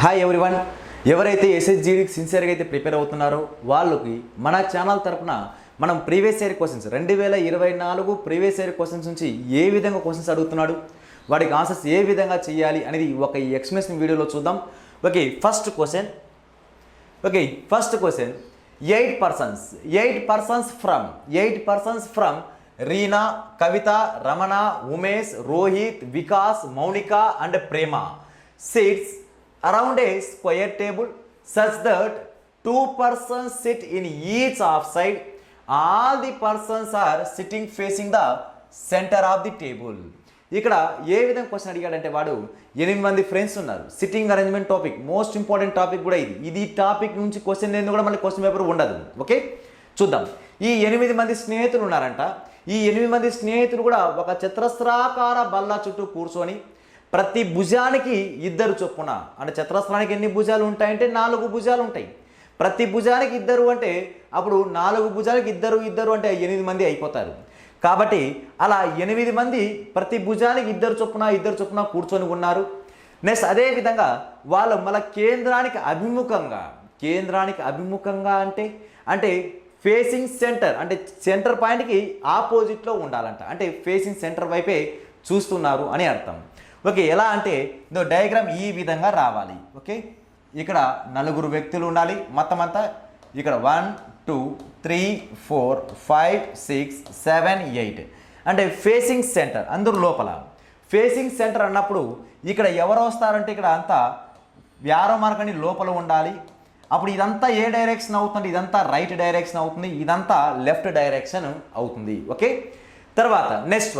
Hi everyone, ఎవరైతే ఎస్ఎస్జిడికి సిన్సియర్గా అయితే ప్రిపేర్ అవుతున్నారో వాళ్ళకి మన ఛానల్ తరపున మనం previous year questions 2024 previous year questions నుంచి ఏ విధంగా క్వశ్చన్స్ అడుగుతున్నాడు, వాటికి ఆన్సర్స్ ఏ విధంగా చేయాలి అనేది ఒక ఈ ఎక్స్ప్లెనేషన్ వీడియోలో చూద్దాం. Okay, first question 8 persons from Reena, Kavitha, Ramana, Umesh, Rohit, Vikas, Mounika and Prema sits around a square table such that 2 persons sit in each half side. All the persons are sitting facing the center of the table. ఇక్కడ ఏ విధంగా question అడిగాడంటే వాడు 8 మంది friends ఉన్నారు. Sitting arrangement topic most important topic కూడా ఇది topic నుంచి question లేదు కూడా మళ్ళీ క్వశ్చన్ పేపర్ ఉండదు. ఓకే, చూద్దాం. ఈ 8 మంది స్నేహితులు ఉన్నారంట. ఈ 8 మంది స్నేహితులు కూడా ఒక చతురస్రాకార బల్ల చుట్టూ కూర్చొని ప్రతి భుజానికి 2 చొప్పున, అంటే చతురస్రానికి ఎన్ని భుజాలు ఉంటాయంటే 4 భుజాలు ఉంటాయి. ప్రతి భుజానికి 2 అంటే అప్పుడు 4 భుజాలకి 2 అంటే 8 మంది అయిపోతారు. కాబట్టి అలా 8 మంది ప్రతి భుజానికి 2 చొప్పున కూర్చొని ఉన్నారు. నెక్స్ట్ అదేవిధంగా వాళ్ళు మళ్ళీ కేంద్రానికి అభిముఖంగా అంటే ఫేసింగ్ సెంటర్, అంటే సెంటర్ పాయింట్కి ఆపోజిట్లో ఉండాలంట. అంటే ఫేసింగ్ సెంటర్ వైపే చూస్తున్నారు అని అర్థం. ఓకే, ఎలా అంటే డయాగ్రామ్ ఈ విధంగా రావాలి. ఓకే, ఇక్కడ 4 వ్యక్తులు ఉండాలి మొత్తం అంతా. ఇక్కడ 1 2 3 4 5 6 7 8 అంటే ఫేసింగ్ సెంటర్. అందరూ లోపల ఫేసింగ్ సెంటర్ అన్నప్పుడు ఇక్కడ ఎవరు వస్తారంటే ఇక్కడ అంతా యారో మార్కని లోపల ఉండాలి. అప్పుడు ఇదంతా ఏ డైరెక్షన్ అవుతుంది? ఇదంతా రైట్ డైరెక్షన్ అవుతుంది, ఇదంతా లెఫ్ట్ డైరెక్షన్ అవుతుంది. ఓకే, తర్వాత నెక్స్ట్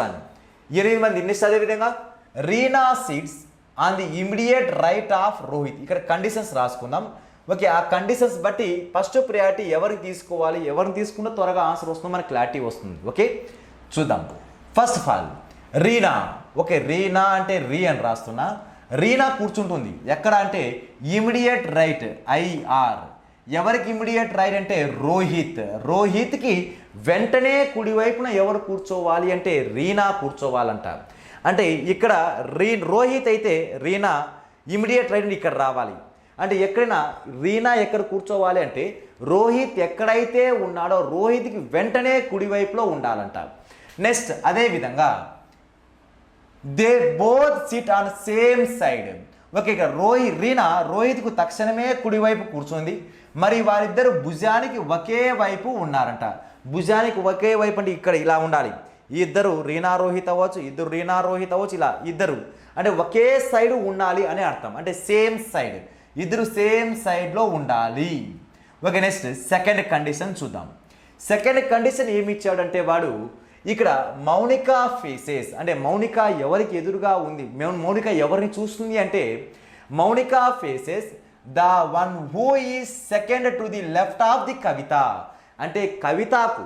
8 మంది. నెక్స్ట్ అదేవిధంగా Reena seats on the immediate right of Rohit. ఇక్కడ కండిషన్స్ రాసుకుందాం. ఓకే, ఆ కండిషన్స్ బట్టి ఫస్ట్ ప్రయారిటీ ఎవరికి తీసుకోవాలి, ఎవరిని తీసుకుంటే త్వరగా ఆన్సర్ వస్తుందో మనకి క్లారిటీ వస్తుంది. ఓకే, చూద్దాం. First of all Reena. Okay, Reena అంటే రీ అని రాస్తున్నా. రీనా కూర్చుంటుంది ఎక్కడ అంటే ఇమిడియట్ రైట్ ఐఆర్. ఎవరికి ఇమిడియట్ రైట్ అంటే రోహిత్కి వెంటనే కుడివైపున ఎవరు కూర్చోవాలి అంటే రీనా కూర్చోవాలంట. అంటే ఇక్కడ రోహిత్ అయితే రీనా ఇమిడియట్ రైట్ ఇక్కడ రావాలి. అంటే ఎక్కడైనా రీనా ఎక్కడ కూర్చోవాలి అంటే రోహిత్ ఎక్కడైతే ఉన్నాడో రోహిత్కి వెంటనే కుడివైపులో ఉండాలంట. నెక్స్ట్ అదేవిధంగా they both SIT on same side. Okay, ఇక్కడ రీనా రోహిత్కు తక్షణమే కుడివైపు కూర్చుంది. మరి వారిద్దరు భుజానికి ఒకే వైపు ఉన్నారంట. భుజానికి ఒకే వైపు అంటే ఇక్కడ ఇలా ఉండాలి. ఇద్దరు రీనా రోహిత్ అవ్వచ్చు, ఇలా ఇద్దరు అంటే ఒకే సైడ్ ఉండాలి అని అర్థం. అంటే సేమ్ సైడ్, ఇద్దరు సేమ్ సైడ్లో ఉండాలి. ఓకే, నెక్స్ట్ సెకండ్ కండిషన్ చూద్దాం. సెకండ్ కండిషన్ ఏమి ఇచ్చాడంటే వాడు ఇక్కడ మౌనిక ఫేసెస్, అంటే మౌనిక ఎవరికి ఎదురుగా ఉంది, మౌనిక ఎవరిని చూస్తుంది అంటే Mounika faces the one who is second to the left of the Kavitha. అంటే కవితకు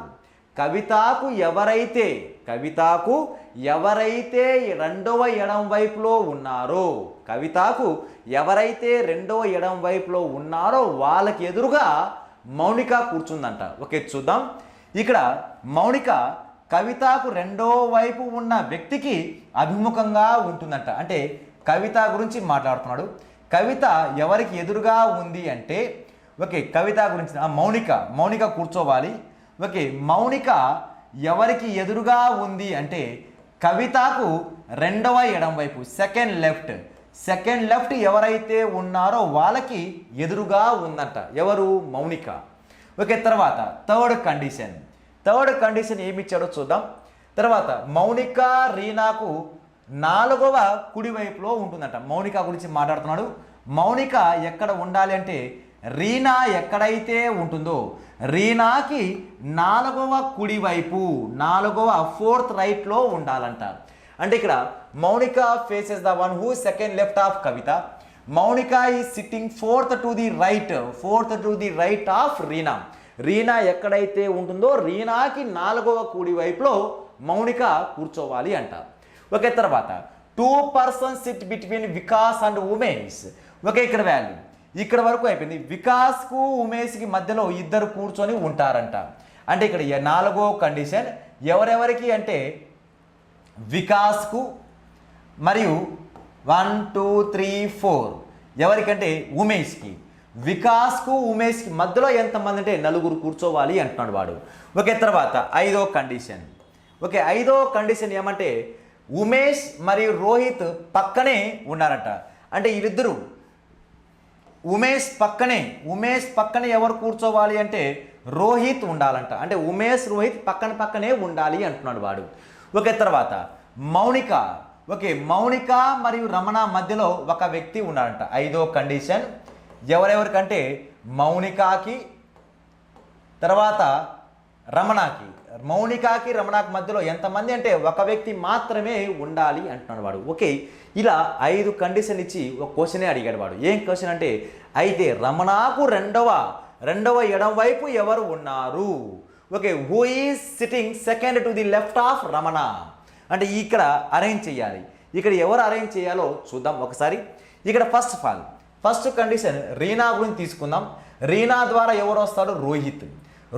ఎవరైతే రెండవ ఎడం వైపులో ఉన్నారో వాళ్ళకి ఎదురుగా మౌనిక కూర్చుందంట. ఓకే, చూద్దాం. ఇక్కడ మౌనిక కవితకు రెండో వైపు ఉన్న వ్యక్తికి అభిముఖంగా ఉంటుందంట. అంటే కవిత గురించి మాట్లాడుతున్నాడు. కవిత ఎవరికి ఎదురుగా ఉంది అంటే ఓకే కవిత గురించి మౌనిక కూర్చోవాలి. ఓకే, మౌనిక ఎవరికి ఎదురుగా ఉంది అంటే కవితకు రెండవ ఎడం వైపు సెకండ్ లెఫ్ట్ ఎవరైతే ఉన్నారో వాళ్ళకి ఎదురుగా ఉందంట. ఎవరు? మౌనిక. ఓకే, తర్వాత థర్డ్ కండిషన్ ఏమి ఇచ్చాడో చూద్దాం. తర్వాత మౌనిక రీనాకు 4వ కుడివైపులో ఉంటుందంట. మౌనిక గురించి మాట్లాడుతున్నాడు. మౌనిక ఎక్కడ ఉండాలి అంటే రీనా ఎక్కడైతే ఉంటుందో రీనాకి 4వ కుడివైపు, 4th రైట్లో ఉండాలంట. అంటే ఇక్కడ Mounika faces the one who second left of Kavitha. Mounika is sitting 4th to the right of Reena. Reena ఎక్కడైతే ఉంటుందో రీనాకి 4వ కుడివైపులో మౌనిక కూర్చోవాలి అంట. ఓకే, తర్వాత 2 persons SIT between Vikas and Umesh. Okay, ఇక్కడ వాల్యూ ఇక్కడ వరకు అయిపోయింది. వికాస్కు ఉమేష్కి మధ్యలో 2 కూర్చొని ఉంటారంట. అంటే ఇక్కడ 4వ కండిషన్ ఎవరెవరికి అంటే వికాస్కు మరియు 1 2 3 4 ఎవరికంటే ఉమేష్కి. వికాస్కు ఉమేష్కి మధ్యలో ఎంతమంది అంటే నలుగురు కూర్చోవాలి అంటున్నాడు వాడు. ఓకే, తర్వాత ఐదో కండిషన్. ఓకే, ఐదో కండిషన్ ఏమంటే ఉమేష్ మరియు రోహిత్ పక్కనే ఉన్నారట. అంటే వీళ్ళిద్దరూ ఉమేష్ పక్కనే ఎవరు కూర్చోవాలి అంటే రోహిత్ ఉండాలంట. అంటే ఉమేష్ రోహిత్ పక్కనే ఉండాలి అంటున్నాడు వాడు. ఓకే, తర్వాత మౌనిక. ఓకే, మౌనిక మరియు రమణ మధ్యలో ఒక వ్యక్తి ఉన్నాడంట. ఐదో కండిషన్ ఎవరెవరికంటే మౌనికాకి, తర్వాత రమణకి. మౌనికాకి రమణకి మధ్యలో ఎంతమంది అంటే ఒక వ్యక్తి మాత్రమే ఉండాలి అంటున్నాడు వాడు. ఓకే, ఇలా 5 కండిషన్ ఇచ్చి ఒక క్వశ్చనే అడిగాడు వాడు. ఏం క్వశ్చన్ అంటే అయితే రమణకు రెండవ ఎడం వైపు ఎవరు ఉన్నారు? Okay, who is sitting second to the left of Ramana అంటే ఇక్కడ అరేంజ్ చేయాలి. ఇక్కడ ఎవరు అరేంజ్ చేయాలో చూద్దాం ఒకసారి. ఇక్కడ ఫస్ట్ కండిషన్ రీనా గురించి తీసుకుందాం. రీనా ద్వారా ఎవరు వస్తాడు?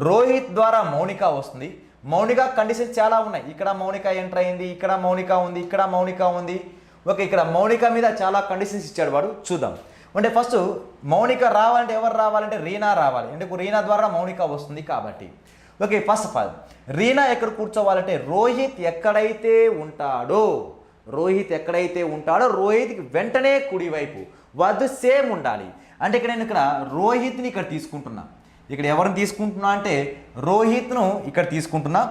రోహిత్ ద్వారా మౌనిక వస్తుంది. మౌనిక కండిషన్ చాలా ఉన్నాయి. ఇక్కడ మౌనిక ఎంటర్ అయింది, ఇక్కడ మౌనిక ఉంది, ఇక్కడ మౌనిక ఉంది. ఓకే, ఇక్కడ మౌనిక మీద చాలా కండిషన్స్ ఇచ్చాడు వాడు. చూద్దాం. అంటే ఫస్ట్ మౌనిక రావాలంటే ఎవరు రావాలంటే రీనా రావాలి. ఎందుకు? రీనా ద్వారా మౌనిక వస్తుంది కాబట్టి. Okay, first of all Reena ఎక్కడ కూర్చోవాలంటే రోహిత్ ఎక్కడైతే ఉంటాడో రోహిత్కి వెంటనే కుడివైపు వద్దు సేమ్ ఉండాలి. అంటే ఇక్కడ నేను రోహిత్ని ఇక్కడ తీసుకుంటున్నా. ఇక్కడ ఎవరిని తీసుకుంటున్నా అంటే రోహిత్ను ఇక్కడ తీసుకుంటున్నా.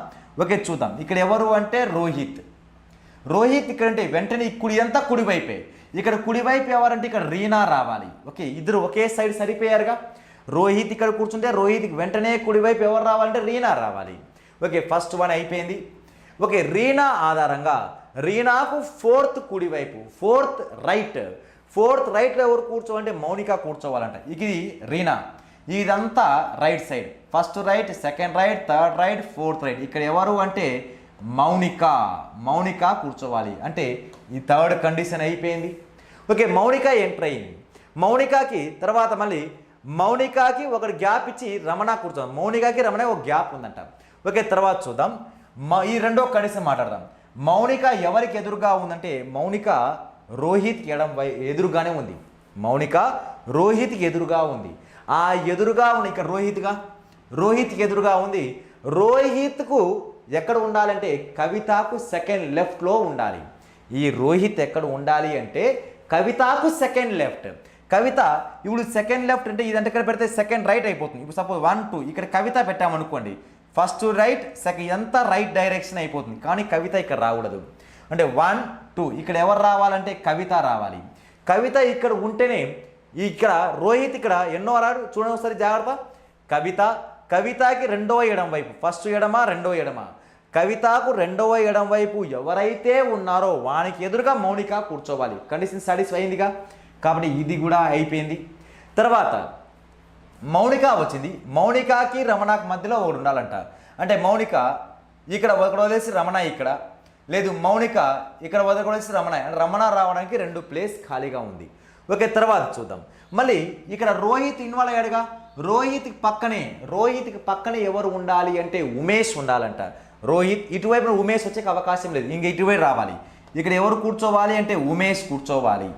ఓకే, చూద్దాం. ఇక్కడ ఎవరు అంటే రోహిత్ ఇక్కడ అంటే వెంటనే కుడి అంతా కుడివైపే. ఇక్కడ కుడివైపు ఎవరంటే ఇక్కడ రీనా రావాలి. ఓకే, ఇద్దరు ఒకే సైడ్ సరిపోయారుగా. రోహిత్ ఇక్కడ కూర్చుంటే రోహిత్కి వెంటనే కుడివైపు ఎవరు రావాలంటే రీనా రావాలి. ఓకే, ఫస్ట్ వన్ అయిపోయింది. ఓకే, రీనా ఆధారంగా రీనాకు ఫోర్త్ కుడివైపు ఫోర్త్ రైట్లో ఎవరు కూర్చోవాలంటే మౌనిక కూర్చోవాలంట. ఇది రీనా. ఇదంతా right side. First right, second right, third right, fourth right. ఇక్కడ ఎవరు అంటే మౌనిక కూర్చోవాలి. అంటే ఈ థర్డ్ కండిషన్ అయిపోయింది. ఓకే, మౌనిక ఎంటర్ అయింది. మౌనికకి తర్వాత మళ్ళీ మౌనికకి ఒకటి గ్యాప్ ఇచ్చి రమణ కూర్చోవాలి. మౌనికకి రమణ ఒక గ్యాప్ ఉందంట. ఓకే, తర్వాత చూద్దాం. ఈ రెండో కండిషన్ మాట్లాడదాం. మౌనిక ఎవరికి ఎదురుగా ఉందంటే మౌనిక రోహిత్కి ఎదురుగానే ఉంది. రోహిత్కి ఎదురుగా ఉంది. ఆ ఎదురుగా ఉంది ఇక్కడ రోహిత్కి ఎదురుగా ఉంది. రోహిత్కు ఎక్కడ ఉండాలంటే కవితకు సెకండ్ లెఫ్ట్లో ఉండాలి. ఈ రోహిత్ ఎక్కడ ఉండాలి అంటే కవితకు సెకండ్ లెఫ్ట్. కవిత ఇప్పుడు సెకండ్ లెఫ్ట్ అంటే ఇదంటే ఇక్కడ పెడితే సెకండ్ రైట్ అయిపోతుంది. ఇప్పుడు సపోజ్ 1 2 ఇక్కడ కవిత పెట్టామనుకోండి, ఫస్ట్ రైట్ సెకండ్ అంతా రైట్ డైరెక్షన్ అయిపోతుంది. కానీ కవిత ఇక్కడ రాకూడదు. అంటే 1 2 ఇక్కడ ఎవరు రావాలంటే కవిత రావాలి. కవిత ఇక్కడ ఉంటేనే ఇక్కడ రోహిత్ ఇక్కడ ఎన్నో రాడు చూడండి ఒకసారి జాగ్రత్త. కవితకి రెండవ ఎడం వైపు ఫస్ట్ ఎడమా రెండో ఎడమా కవితకు రెండవ ఎడం వైపు ఎవరైతే ఉన్నారో వానికి ఎదురుగా మౌనిక కూర్చోవాలి. కండిషన్ సాటిస్ఫై అయిందిగా. కాబట్టి ఇది కూడా అయిపోయింది. తర్వాత మౌనిక వచ్చింది. మౌనికకి రమణకి మధ్యలో ఒకటి ఉండాలంట. అంటే మౌనిక ఇక్కడ ఒకటి వదిలేసి రమణ ఇక్కడ లేదు, మౌనిక ఇక్కడ వదిలేసి రమణ రావడానికి 2 ప్లేస్ ఖాళీగా ఉంది. ఓకే, తర్వాత చూద్దాం. మళ్ళీ ఇక్కడ రోహిత్ ఇన్వాల్వ్ అయ్యాడుగా. రోహిత్కి పక్కనే ఎవరు ఉండాలి అంటే ఉమేష్ ఉండాలంట. రోహిత్ ఇటువైపు ఉమేష్ వచ్చే అవకాశం లేదు, ఇంక ఇటువైపు రావాలి. ఇక్కడ ఎవరు కూర్చోవాలి అంటే ఉమేష్ కూర్చోవాలి.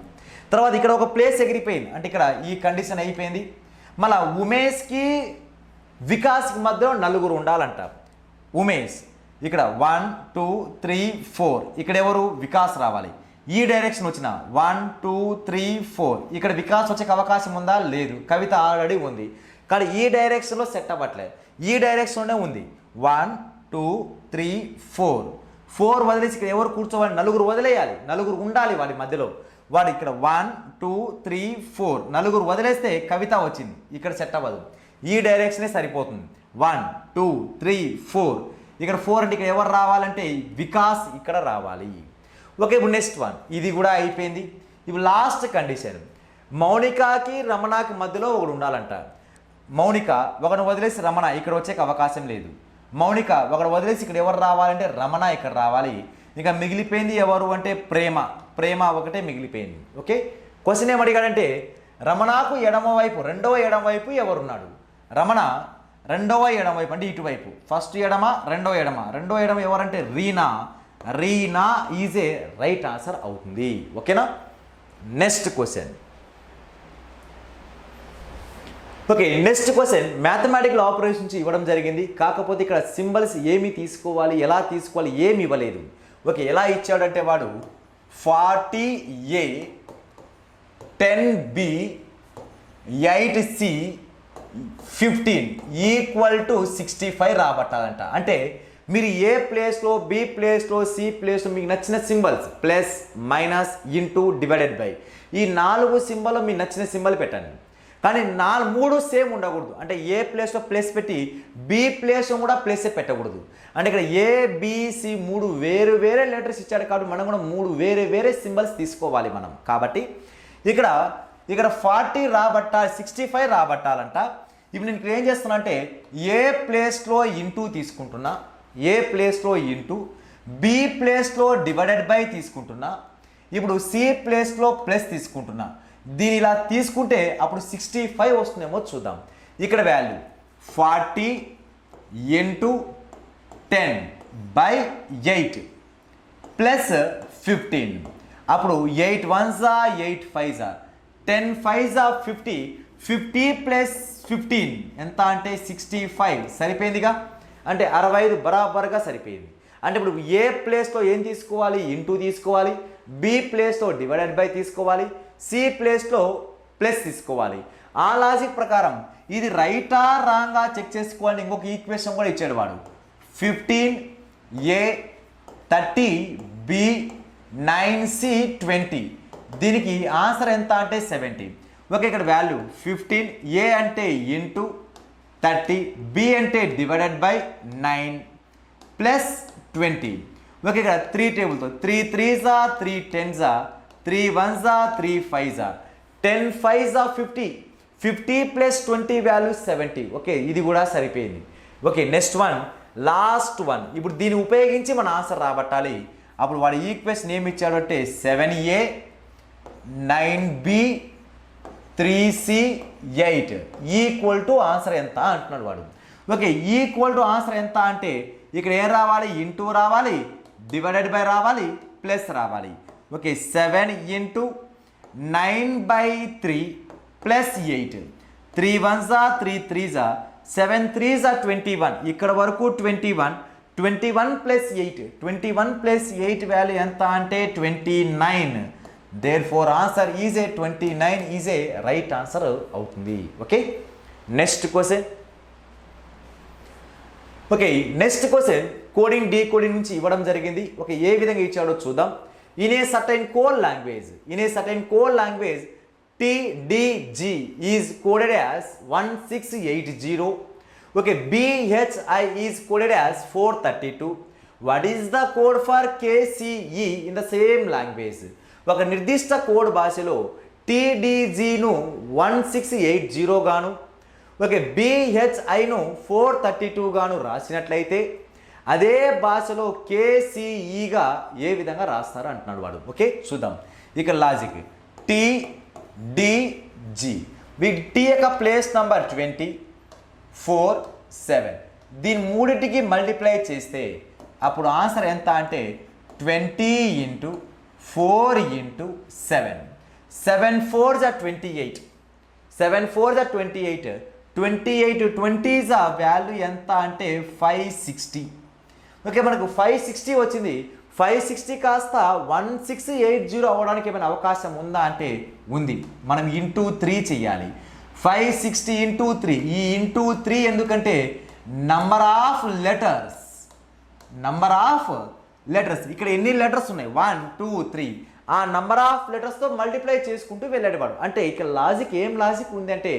తర్వాత ఇక్కడ ఒక ప్లేస్ ఎగిరిపోయింది. అంటే ఇక్కడ ఈ కండిషన్ అయిపోయింది. మళ్ళీ ఉమేష్కి వికాస్కి మధ్యలో 4 ఉండాలంట. ఉమేష్ ఇక్కడ 1 2 3 4 ఇక్కడ ఎవరు వికాస్ రావాలి. ఈ డైరెక్షన్ వచ్చిన 1 2 3 4 ఇక్కడ వికాస్ వచ్చే అవకాశం ఉందా? లేదు, కవిత ఆల్రెడీ ఉంది. కానీ ఈ డైరెక్షన్లో సెట్ అవ్వట్లేదు, ఈ డైరెక్షన్లోనే ఉంది. 1 2 3 4 వదిలేసి ఇక్కడ ఎవరు కూర్చోవాలి? 4 వదిలేయాలి, 4 ఉండాలి వాడి మధ్యలో. వాడు ఇక్కడ 1 2 3 4 4 వదిలేస్తే కవిత వచ్చింది, ఇక్కడ సెట్ అవ్వదు. ఈ డైరెక్షనే సరిపోతుంది. 1 2 3 4 ఇక్కడ 4 అంటే ఇక్కడ ఎవరు రావాలంటే వికాస్ ఇక్కడ రావాలి. ఓకే, ఇప్పుడు నెక్స్ట్ వన్ ఇది కూడా అయిపోయింది. ఇప్పుడు లాస్ట్ కండిషన్ మౌనికకి రమణకి మధ్యలో ఒకడు ఉండాలంట. మౌనిక ఒకడు వదిలేసి రమణ ఇక్కడ వచ్చే అవకాశం లేదు. మౌనిక ఒకడు వదిలేసి ఇక్కడ ఎవరు రావాలంటే రమణ ఇక్కడ రావాలి. ఇంకా మిగిలిపోయింది ఎవరు అంటే ప్రేమ ఒకటే మిగిలిపోయింది. ఓకే, క్వశ్చన్ ఏమడిగాడంటే రమణకు రెండవ ఎడమ వైపు ఎవరున్నాడు? రమణ రెండవ ఎడమ వైపు అంటే ఇటువైపు ఫస్ట్ ఎడమ రెండో ఎడమ ఎవరంటే Reena is a right answer అవుతుంది. ఓకేనా? Next question okay, next question mathematical operation నుంచి ఇవ్వడం జరిగింది. కాకపోతే ఇక్కడ సింబల్స్ ఏమి తీసుకోవాలి, ఎలా తీసుకోవాలి ఏమి ఇవ్వలేదు. ఓకే, ఎలా ఇచ్చాడంటే వాడు 40A 10B 8C 15 = 65 రాబట్టాలంట. అంటే మీరు ఏ ప్లేస్లో, బి ప్లేస్లో, సి ప్లేస్లో మీకు నచ్చిన symbols plus, minus, into, divided by ఈ 4 సింబల్లో మీకు నచ్చిన సింబల్ పెట్టండి. కానీ 3 సేమ్ ఉండకూడదు. అంటే ఏ ప్లేస్లో ప్లస్ పెట్టి బి ప్లేస్లో కూడా ప్లస్ పెట్టకూడదు. అంటే ఇక్కడ ఏబిసి 3 వేరు వేరే లెటర్స్ ఇచ్చాడు కాబట్టి మనం కూడా 3 వేరే వేరే సింబల్స్ తీసుకోవాలి మనం. కాబట్టి ఇక్కడ 40 రాబట్టాలి, 65 రాబట్టాలంట. ఇప్పుడు నేను ఇక్కడ ఏం చేస్తున్నా అంటే ఏ ప్లేస్లో ఇంటూ తీసుకుంటున్నా, ఏ ప్లేస్లో ఇంటూ, బి ప్లేస్లో డివైడెడ్ బై తీసుకుంటున్నా, ఇప్పుడు సి ప్లేస్లో ప్లస్ తీసుకుంటున్నా. దీని ఇలా తీసుకుంటే అప్పుడు 65 వస్తుందేమో చూద్దాం. ఇక్కడ వాల్యూ 40 × 10/8 ప్లస్ 15. అప్పుడు 8 1s 8 5s 10 5s 50. 50 ప్లస్ 15 ఎంత అంటే 65. సరిపోయిందిగా, అంటే 65 బరాబర్గా సరిపోయింది. అంటే ఇప్పుడు ఏ ప్లేస్లో ఏం తీసుకోవాలి, ఇంటూ తీసుకోవాలి, బి ప్లేస్లో డివైడెడ్ బై తీసుకోవాలి, సి ప్లేస్లో ప్లస్ తీసుకోవాలి. ఆ లాజిక్ ప్రకారం ఇది రైటా రాంగా చెక్ చేసుకోవాలని ఇంకొక ఈక్వేషన్ కూడా ఇచ్చాడు వాడు. 15A 30B 9C 20. దీనికి ఆన్సర్ ఎంత అంటే 70. ఓకే, ఇక్కడ వాల్యూ 15A అంటే ఇంటూ 30, B అంటే డివైడెడ్ బై 9 ప్లస్ 20. ఓకే, ఇక్కడ 3 టేబుల్తో 3 3s 3 10s 3 1s 3 5s 10 5s 50. 50 plus 20 value 70. Okay, ఇది కూడా సరిపోయింది. Okay, next one, last one. ఇప్పుడు దీన్ని ఉపయోగించి మన ఆన్సర్ రాబట్టాలి. అప్పుడు వాడు ఈక్వేషన్ ఏమి ఇచ్చాడు అంటే 7A 9B 3C 8 = ఆన్సర్ ఎంత అంటున్నాడు వాడు. ఓకే, = ఆన్సర్ ఎంత అంటే ఇక్కడ ఏం రావాలి, ఇంటూ రావాలి, డివైడెడ్ బై రావాలి, ప్లస్ రావాలి. Okay, 7 × 9/3 plus 8. 3 1s 3 3s 7 3s 21. ఇక్కడ వరకు 21. 21 ప్లస్ 8, 21 ప్లస్ 8 వాల్యూ ఎంత అంటే 29. Therefore answer is a 29 is a right answer అవుతుంది. Okay, next question. Okay, next question coding decoding నుంచి ఇవ్వడం జరిగింది. ఓకే, ఏ విధంగా ఇచ్చాడో చూద్దాం. In a certain code language TDG is coded as 1680. Okay, BHI is coded as 432. What is the code for KCE in the same language? ఒక నిర్దిష్ట code భాషలో TDGను 1680 గాను, ఓకే, BHIను 432 గాను రాసినట్లయితే అదే భాషలో KCEగా ఏ విధంగా రాస్తారు అంటున్నాడు వాడు. ఓకే, చూద్దాం. ఇక లాజిక్ TDG, వీటి T యొక్క ప్లేస్ నంబర్ 20 4 7. దీని మూడింటికి మల్టిప్లై చేస్తే అప్పుడు ఆన్సర్ ఎంత అంటే 20 × 4 × 7. 7 4s 28. 7 4s 28. 28 20s వాల్యూ ఎంత అంటే 560. ఓకే, మనకు 560 వచ్చింది. 560 కాస్త 1680 అవ్వడానికి ఏమైనా అవకాశం ఉందా అంటే ఉంది. మనం ఇంటూ 3 చేయాలి. 560 × 3. ఈ ఇంటూ 3 ఎందుకంటే నంబర్ ఆఫ్ లెటర్స్ ఇక్కడ ఎన్ని లెటర్స్ ఉన్నాయి 1 2 3 ఆ నంబర్ ఆఫ్ లెటర్స్తో మల్టిప్లై చేసుకుంటూ వెళ్ళాడు వాడు. అంటే ఇక్కడ లాజిక్ ఏం లాజిక్ ఉంది అంటే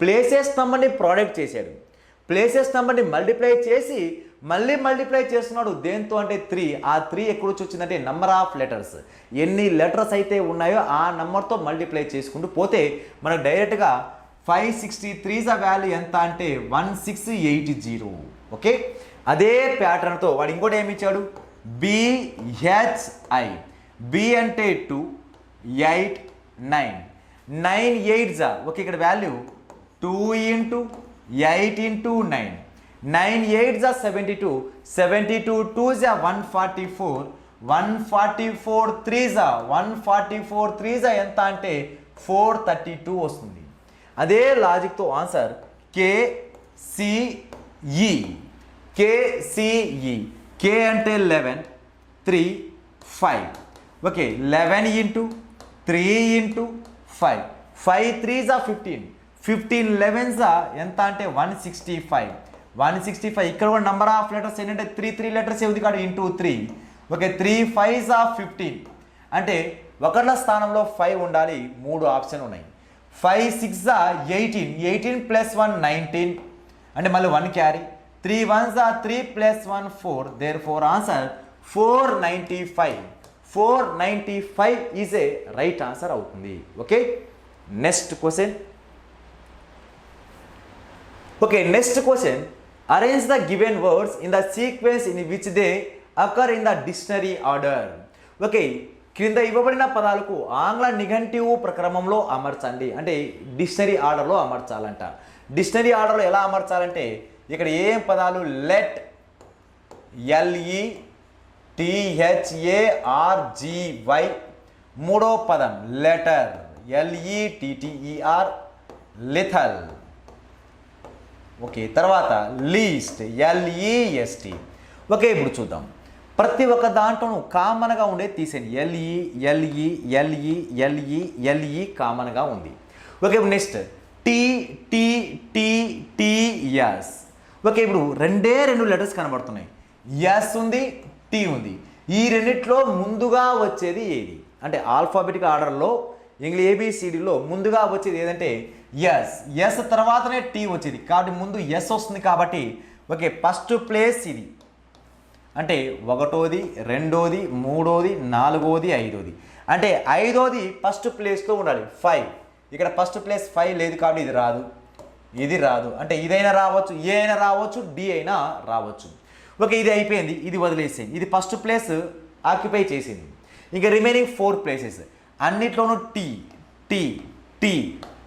ప్లేసెస్ నెంబర్ని ప్రోడక్ట్ చేశాడు, ప్లేసెస్ నెంబర్ని మల్టిప్లై చేసి మళ్ళీ మల్టిప్లై చేస్తున్నాడు. దేంతో అంటే 3. ఆ 3 ఎక్కడ నుంచి వచ్చిందంటే నంబర్ ఆఫ్ లెటర్స్. ఎన్ని లెటర్స్ అయితే ఉన్నాయో ఆ నెంబర్తో మల్టిప్లై చేసుకుంటూ పోతే మనకు డైరెక్ట్గా 563s వాల్యూ ఎంత అంటే 1680. ఓకే, అదే ప్యాటర్న్తో వాడు ఇంకోటి ఏమి ఇచ్చాడు, BHI. B అంటే 2 8 9 9 8s. ఓకే, ఇక్కడ వాల్యూ 2 × 8 × 9. 9 8s 72. 72 2s 144. 144 3s ఎంత అంటే 432 వస్తుంది. అదే లాజిక్తో ఆన్సర్ కేసిఈ. కేసిఈ. కే అంటే 11, 3, 5. Okay, 11 into 3 into 5. 5 3s are 15. 15 11s ఎంత అంటే 165. 165. ఇక్కడ కూడా నెంబర్ ఆఫ్ లెటర్స్ ఏంటంటే 3 లెటర్స్ ఉంది కాదు, ఇంటూ 3. Okay, 3 5s are 15. అంటే ఒకళ్ళ స్థానంలో 5 ఉండాలి. 3 ఆప్షన్ ఉన్నాయి. 5 6s are 18. 18 ప్లస్ 1 19. అంటే మళ్ళీ 1 carry. 3 1s are 3 plus 1 4. Therefore answer 495. 495 is a right answer అవుతుంది. Okay, next question. Okay, next question. Arrange the given words in the sequence in which they occur in the dictionary order. Okay, క్రింద ఇవ్వబడిన పదాలకు ఆంగ్ల నిఘంటువు ప్రక్రమంలో అమర్చండి. అంటే dictionary ఆర్డర్లో అమర్చాలంట. Dictionary ఆర్డర్లో ఎలా అమర్చాలంటే ఇక్కడ ఏం పదాలు, లెట్, LETHARGY. మూడో పదం లెటర్, LETTER, లిథల్. ఓకే, తర్వాత లీస్ట్, LEST. ఓకే, ఇప్పుడు చూద్దాం. ప్రతి ఒక్క దాంట్లోనూ కామన్గా ఉండే తీసేయండి. LE కామన్గా ఉంది. ఓకే, ఇప్పుడు నెక్స్ట్ TTTTS. ఓకే, ఇప్పుడు రెండు లెటర్స్ కనబడుతున్నాయి. ఎస్ ఉంది, టీ ఉంది. ఈ రెండిట్లో ముందుగా వచ్చేది ఏది అంటే ఆల్ఫాబెటిక్ ఆర్డర్లో ఇంగ్లీష్ ABCDలో ముందుగా వచ్చేది ఏదంటే ఎస్. ఎస్ తర్వాతనే టీ వచ్చేది కాబట్టి ముందు ఎస్ వస్తుంది కాబట్టి ఓకే, ఫస్ట్ ప్లేస్ ఇది. అంటే ఒకటోది, రెండోది, మూడోది, నాలుగోది, ఐదోది. అంటే ఐదోది ఫస్ట్ ప్లేస్లో ఉండాలి. 5. ఇక్కడ ఫస్ట్ ప్లేస్ 5 లేదు కాబట్టి ఇది రాదు, ఇది రాదు. అంటే ఇదైనా రావచ్చు, ఏ అయినా రావచ్చు, డి అయినా రావచ్చు. ఓకే, ఇది అయిపోయింది, ఇది వదిలేసేయండి. ఇది ఫస్ట్ ప్లేస్ ఆక్యుపై చేసింది. ఇంకా రిమైనింగ్ 4 ప్లేసెస్ అన్నిట్లోనూ టీ టీ టీ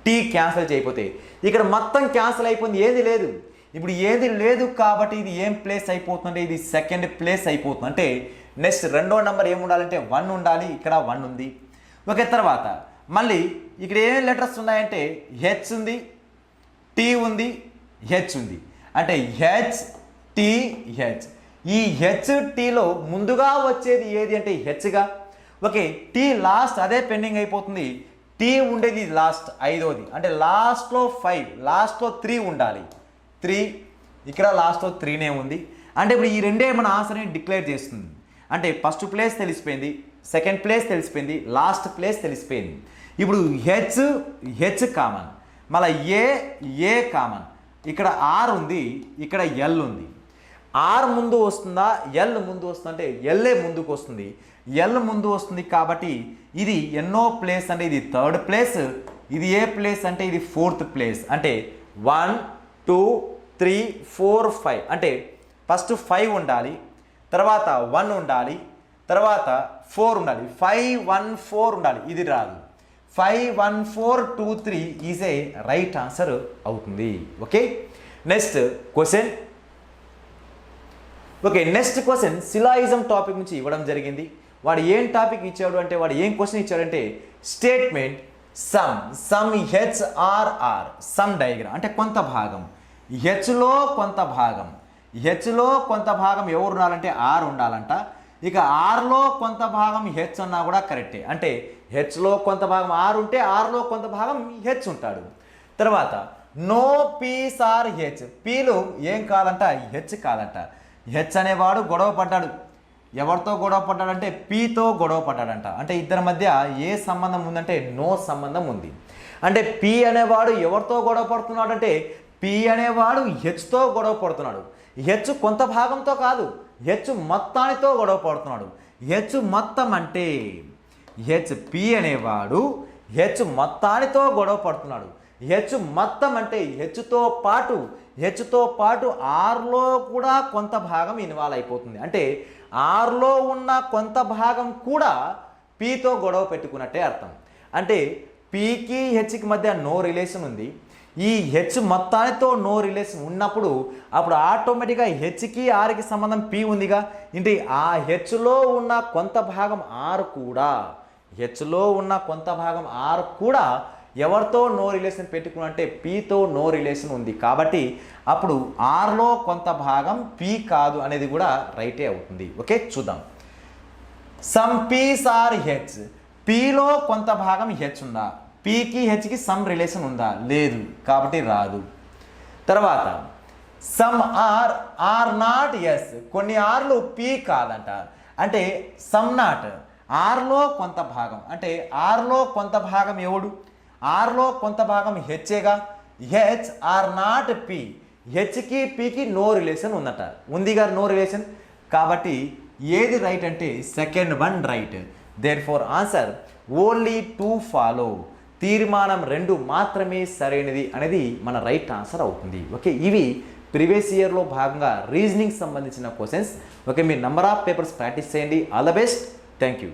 టీ క్యాన్సిల్ చేయకపోతే ఇక్కడ మొత్తం క్యాన్సిల్ అయిపోయింది, ఏది లేదు. ఇప్పుడు ఏది లేదు కాబట్టి ఇది ఏం ప్లేస్ అయిపోతుందంటే ఇది సెకండ్ ప్లేస్ అయిపోతుంది. అంటే నెక్స్ట్ రెండో నెంబర్ ఏమి ఉండాలంటే 1 ఉండాలి. ఇక్కడ 1 ఉంది. ఓకే, తర్వాత మళ్ళీ ఇక్కడ ఏం లెటర్స్ ఉన్నాయంటే హెచ్ ఉంది, టీ ఉంది, హెచ్ ఉంది. అంటే HTH. ఈ HTలో ముందుగా వచ్చేది ఏది అంటే హెచ్గా. ఓకే, టీ లాస్ట్ అదే పెండింగ్ అయిపోతుంది. టీ ఉండేది లాస్ట్ ఐదోది. అంటే లాస్ట్లో 5, లాస్ట్లో 3 ఉండాలి. 3 ఇక్కడ లాస్ట్లో 3నే ఉంది. అంటే ఇప్పుడు ఈ రెండే మన ఆన్సర్ని డిక్లేర్ చేస్తుంది. అంటే ఫస్ట్ ప్లేస్ తెలిసిపోయింది, సెకండ్ ప్లేస్ తెలిసిపోయింది, లాస్ట్ ప్లేస్ తెలిసిపోయింది. ఇప్పుడు హెచ్ కామన్, మళ్ళీ ఏ కామన్. ఇక్కడ ఆర్ ఉంది, ఇక్కడ ఎల్ ఉంది. ఆర్ ముందు వస్తుందా, ఎల్ ముందు వస్తుందా అంటే ఎల్ఏ ముందుకు వస్తుంది. ఎల్ ముందు వస్తుంది కాబట్టి ఇది ఎన్నో ప్లేస్ అంటే ఇది 3rd ప్లేస్. ఇది ఏ ప్లేస్ అంటే ఇది 4th ప్లేస్. అంటే 1 2 3 4 5. అంటే ఫస్ట్ 5 ఉండాలి, తర్వాత 1 ఉండాలి, తర్వాత 4 ఉండాలి. 5 1 4 ఉండాలి, ఇది రాదు. 5 1 4 2 3 ఈజ్ ఏ రైట్ ఆన్సర్ అవుతుంది. Okay, next question. Okay, next question syllogism topic నుంచి ఇవ్వడం జరిగింది. వాడు ఏం టాపిక్ ఇచ్చాడు అంటే వాడు ఏం క్వశ్చన్ ఇచ్చాడంటే statement some HRR some diagram అంటే కొంత భాగం. హెచ్లో కొంత భాగం, హెచ్లో కొంత భాగం ఎవరు ఉండాలంటే ఆర్ ఉండాలంట. ఇక ఆర్లో కొంత భాగం హెచ్ అన్నా కూడా కరెక్టే. అంటే హెచ్లో కొంత భాగం ఆర్ ఉంటే ఆర్లో కొంత భాగం హెచ్ ఉంటాడు. తర్వాత నో పీస్ ఆర్ హెచ్. పీలు ఏం కాదంట, హెచ్ కాదంట. హెచ్ అనేవాడు గొడవ పడ్డాడు. ఎవరితో గొడవ పడ్డాడంటే పీతో గొడవ పడ్డాడంట. అంటే ఇద్దరి మధ్య ఏ సంబంధం ఉందంటే నో సంబంధం ఉంది. అంటే పీ అనేవాడు ఎవరితో గొడవ పడుతున్నాడు అంటే పీ అనేవాడు హెచ్తో గొడవ పడుతున్నాడు. హెచ్ కొంత భాగంతో కాదు, హెచ్ మొత్తానితో గొడవ పడుతున్నాడు. హెచ్ మొత్తం అంటే హెచ్ పీ అనేవాడు హెచ్ మొత్తానితో గొడవ పడుతున్నాడు. హెచ్ మొత్తం అంటే హెచ్తో పాటు ఆర్లో కూడా కొంత భాగం ఇన్వాల్వ్ అయిపోతుంది. అంటే ఆర్లో ఉన్న కొంత భాగం కూడా పీతో గొడవ పెట్టుకున్నట్టే అర్థం. అంటే పీకి హెచ్కి మధ్య నో రిలేషన్ ఉంది. ఈ హెచ్ మొత్తానితో నో రిలేషన్ ఉన్నప్పుడు అప్పుడు ఆటోమేటిక్గా హెచ్కి ఆర్కి సంబంధం పీ ఉందిగా. అంటే ఆ హెచ్లో ఉన్న కొంత భాగం ఆర్ కూడా, హెచ్లో ఉన్న కొంత భాగం ఆర్ కూడా ఎవరితో నో రిలేషన్ పెట్టుకున్నా అంటే పీతో నో రిలేషన్ ఉంది కాబట్టి అప్పుడు ఆర్లో కొంత భాగం పీ కాదు అనేది కూడా రైటే అవుతుంది. ఓకే, చూద్దాం. సమ్ పీస్ ఆర్ హెచ్, పీలో కొంత భాగం హెచ్ ఉందా? పీకి హెచ్కి సమ్ రిలేషన్ ఉందా? లేదు, కాబట్టి రాదు. తర్వాత సమ్ ఆర్ నాట్ ఎస్, కొన్ని ఆర్లు పీ కాదంట, అంటే సమ్ నాట్ ఆర్లో కొంత భాగం, అంటే ఆర్లో కొంత భాగం ఎవడు? ఆర్లో కొంత భాగం హెచ్ఏగా. హెచ్ ఆర్ నాట్ పీ, హెచ్కి పీకి నో రిలేషన్ ఉందట, ఉందిగా నో రిలేషన్, కాబట్టి ఏది రైట్ అంటే second one right. There four answer only 2 follow, తీర్మానం 2 మాత్రమే సరైనది అనేది మన రైట్ ఆన్సర్ అవుతుంది. ఓకే, ఇవి ప్రీవియస్ ఇయర్లో భాగంగా రీజనింగ్ సంబంధించిన క్వశ్చన్స్. ఓకే, మీరు నెంబర్ ఆఫ్ పేపర్స్ ప్రాక్టీస్ చేయండి. All the best. Thank you.